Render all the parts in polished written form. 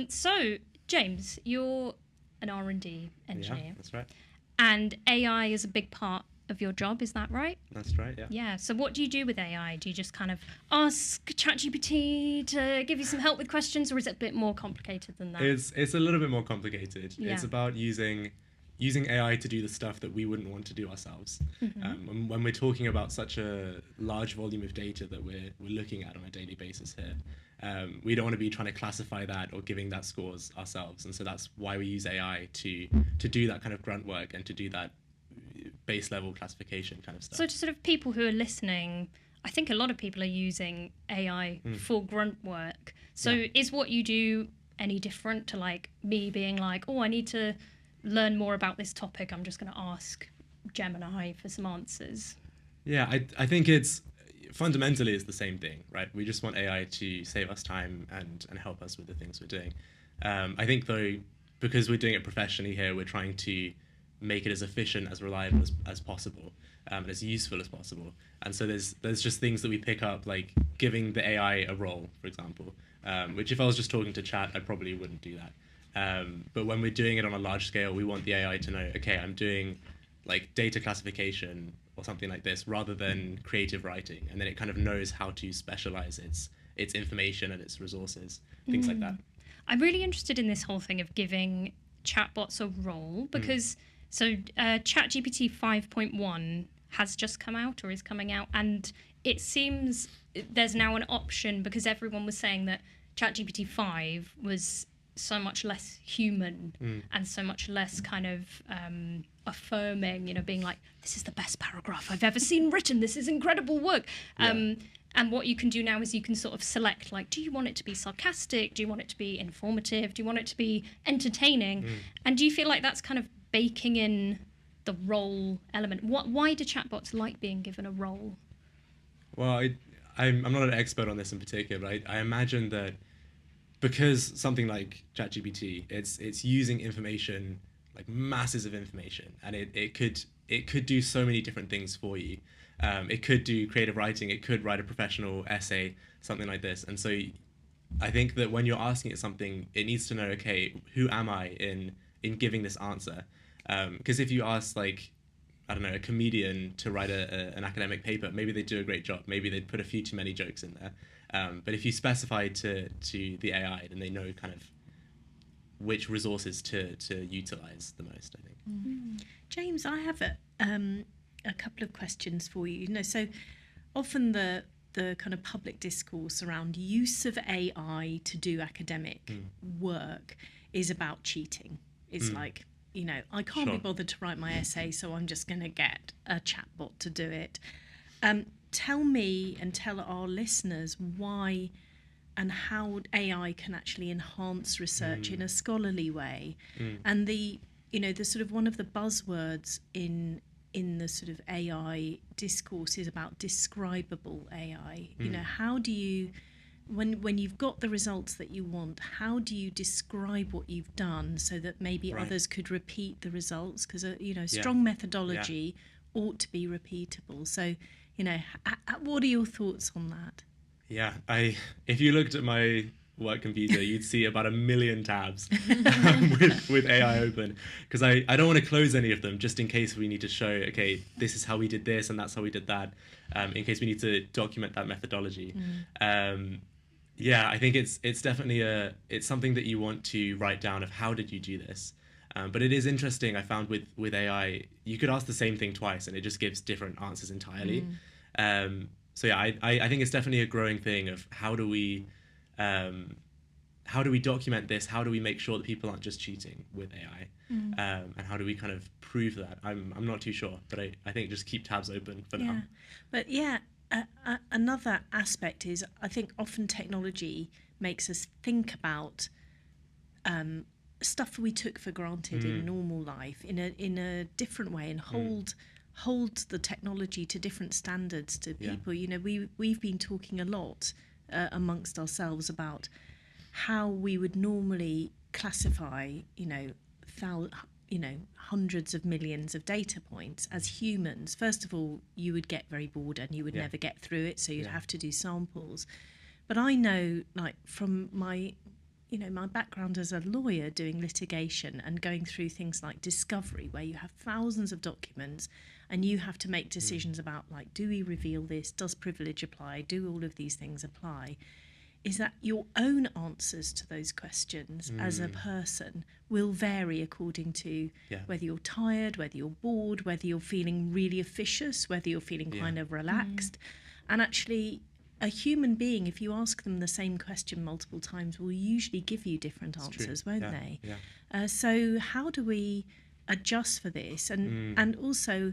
So, James, you're an R&D engineer. Yeah, that's right. And AI is a big part of your job, is that right? That's right, yeah. Yeah, so what do you do with AI? Do you just kind of ask ChatGPT to give you some help with questions, or is it a bit more complicated than that? It's a little bit more complicated. Yeah. It's about using AI to do the stuff that we wouldn't want to do ourselves. And when we're talking about such a large volume of data that we're looking at on a daily basis here, we don't want to be trying to classify that or giving that scores ourselves. And so that's why we use AI to do that kind of grunt work and to do that base level classification kind of stuff. So to sort of people who are listening, I think a lot of people are using AI for grunt work. So is what you do any different to like me being like, oh, I need to learn more about this topic, I'm just going to ask Gemini for some answers? Yeah, I think it's fundamentally it's the same thing, right? We just want AI to save us time and help us with the things we're doing. I think though, because we're doing it professionally here, we're trying to make it as efficient, as reliable as possible, and as useful as possible. And so there's just things that we pick up, like giving the AI a role, for example, which if I was just talking to chat, I probably wouldn't do that. But when we're doing it on a large scale, we want the AI to know, okay, I'm doing like data classification or something like this, rather than creative writing, and then it kind of knows how to specialize its information and its resources, things like that. I'm really interested in this whole thing of giving chatbots a role, because ChatGPT 5.1 has just come out or is coming out, and it seems there's now an option, because everyone was saying that ChatGPT 5 was so much less human and so much less kind of affirming, you know, being like, this is the best paragraph I've ever seen written, this is incredible work. And what you can do now is you can sort of select, like, do you want it to be sarcastic? Do you want it to be informative? Do you want it to be entertaining? And do you feel like that's kind of baking in the role element? Why do chatbots like being given a role? Well, I'm not an expert on this in particular, but I imagine that because something like ChatGPT, it's using information, like masses of information, and it could do so many different things for you. It could do creative writing, it could write a professional essay, something like this. And so I think that when you're asking it something, it needs to know, okay, who am I in giving this answer? Because if you ask, like, I don't know, a comedian to write an academic paper, maybe they'd do a great job. Maybe they'd put a few too many jokes in there. But if you specify to the AI, then they know kind of which resources to utilize the most, I think. James, I have a couple of questions for you. You know, so often the kind of public discourse around use of AI to do academic work is about cheating. It's like, you know, I can't be bothered to write my essay, so I'm just going to get a chatbot to do it. Tell me and tell our listeners why and how AI can actually enhance research in a scholarly way. And the sort of one of the buzzwords in the sort of AI discourse is about describable AI. You know, how do you, when you've got the results that you want, how do you describe what you've done so that maybe others could repeat the results? Because, strong methodology ought to be repeatable. So, you know, what are your thoughts on that? Yeah, if you looked at my work computer, you'd see about 1 million tabs with AI open, because I don't want to close any of them just in case we need to show, okay, this is how we did this and that's how we did that, in case we need to document that methodology. I think it's definitely it's something that you want to write down of how did you do this. But it is interesting, I found with AI, you could ask the same thing twice and it just gives different answers entirely. I think it's definitely a growing thing of how do we document this? How do we make sure that people aren't just cheating with AI? And how do we kind of prove that? I'm not too sure, but I think just keep tabs open for now. But another aspect is, I think often technology makes us think about stuff that we took for granted in normal life in a different way, and hold the technology to different standards to people. You know, we've been talking a lot amongst ourselves about how we would normally classify, hundreds of millions of data points as humans. First of all, you would get very bored and you would never get through it, so you'd have to do samples. But I know, like, from my my background as a lawyer doing litigation and going through things like discovery, where you have thousands of documents and you have to make decisions about, like, do we reveal this? Does privilege apply? Do all of these things apply? Is that your own answers to those questions as a person will vary according to whether you're tired, whether you're bored, whether you're feeling really officious, whether you're feeling kind of relaxed. And actually, a human being, if you ask them the same question multiple times, will usually give you different answers, won't they? So how do we adjust for this? And also,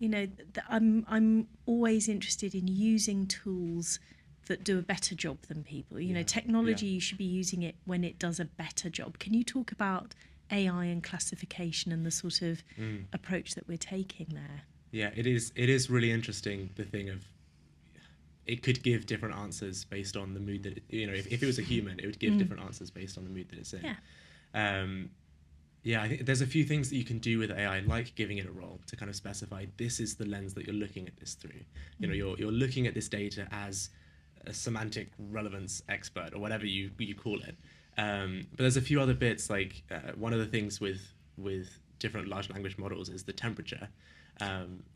I'm always interested in using tools that do a better job than people. Technology, you should be using it when it does a better job. Can you talk about AI and classification and the sort of approach that we're taking there? Yeah, it is really interesting, the thing of it could give different answers based on the mood that if it was a human, it would give different answers based on the mood that it's in. I think there's a few things that you can do with AI, like giving it a role to kind of specify this is the lens that you're looking at this through. You're looking at this data as a semantic relevance expert, or whatever you call it. But there's a few other bits, like one of the things with different large language models is the temperature,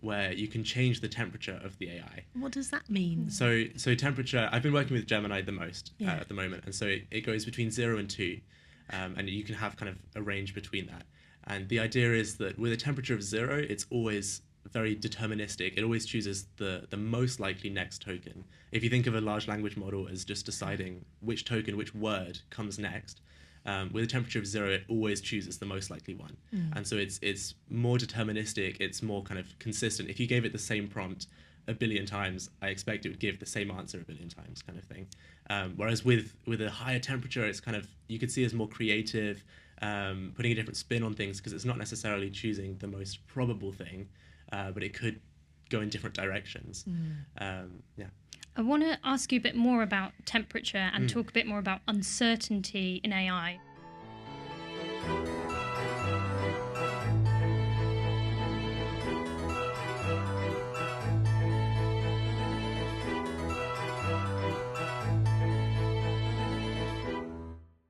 where you can change the temperature of the AI. What does that mean? So temperature, I've been working with Gemini the most at the moment, and so it goes between 0 and 2, and you can have kind of a range between that. And the idea is that with a temperature of 0, it's always very deterministic. It always chooses the most likely next token. If you think of a large language model as just deciding which token, which word comes next, with a temperature of 0, it always chooses the most likely one. And so it's more deterministic, it's more kind of consistent. If you gave it the same prompt a billion times, I expect it would give the same answer a billion times, kind of thing. Whereas with a higher temperature, it's kind of, you could see as more creative, putting a different spin on things, because it's not necessarily choosing the most probable thing, but it could go in different directions. I want to ask you a bit more about temperature and talk a bit more about uncertainty in AI.